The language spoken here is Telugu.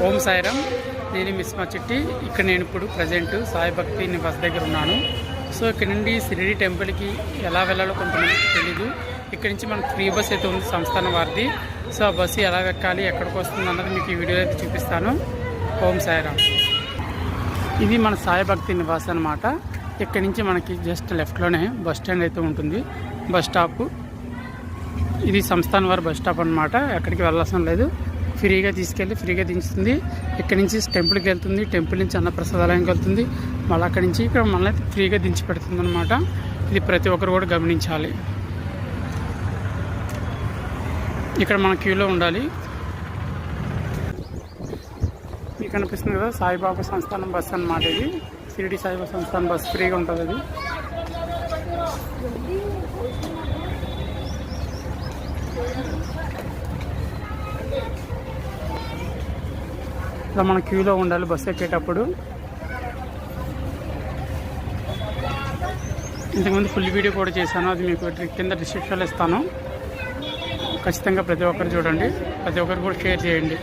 ఓం సాయిరామ్. నేను మిస్మా చిట్టి. ఇక్కడ నేను ఇప్పుడు ప్రజెంట్ సాయి భక్తి నివాస్ దగ్గర ఉన్నాను. సో ఇక్కడ నుండి షిరిడి టెంపుల్కి ఎలా వెళ్ళాలో కొంతమందికి తెలీదు. ఇక్కడ నుంచి మనకు ఫ్రీ బస్ అయితే ఉంది సంస్థానం వారిది. సో ఆ బస్సు ఎలా ఎక్కాలి, ఎక్కడికి వస్తుంది అన్నది మీకు ఈ వీడియోలో అయితే చూపిస్తాను. ఓం సాయిరామ్. ఇది మన సాయి భక్తి నివాస్ అనమాట. ఇక్కడ నుంచి మనకి జస్ట్ లెఫ్ట్లోనే బస్ స్టాండ్ అయితే ఉంటుంది. బస్ స్టాప్ ఇది సంస్థానం వారి బస్ స్టాప్ అనమాట. ఎక్కడికి వెళ్ళాల్సిన లేదు, ఫ్రీగా తీసుకెళ్ళి ఫ్రీగా దించుతుంది. ఇక్కడి నుంచి టెంపుల్కి వెళ్తుంది, టెంపుల్ నుంచి అన్నప్రసాదాలయానికి వెళ్తుంది, మళ్ళీ అక్కడి నుంచి ఇక్కడ మనల్ని ఫ్రీగా దించి పెడుతుంది అనమాట. ఇది ప్రతి ఒక్కరు కూడా గమనించాలి. ఇక్కడ మన క్యూలో ఉండాలి. మీకు కనిపిస్తుంది కదా సాయిబాబా సంస్థానం బస్ అన్నమాట. ఇది షిరిడి సాయిబాబా సంస్థానం బస్ ఫ్రీగా ఉంటుంది. అది ఇలా మన క్యూలో ఉండాలి బస్సు ఎక్కేటప్పుడు. ఇంతకుముందు ఫుల్ వీడియో కూడా చేశాను, అది మీకు కింద డిస్క్రిప్షన్లో ఇస్తాను. ఖచ్చితంగా ప్రతి ఒక్కరు చూడండి, ప్రతి ఒక్కరు కూడా షేర్ చేయండి.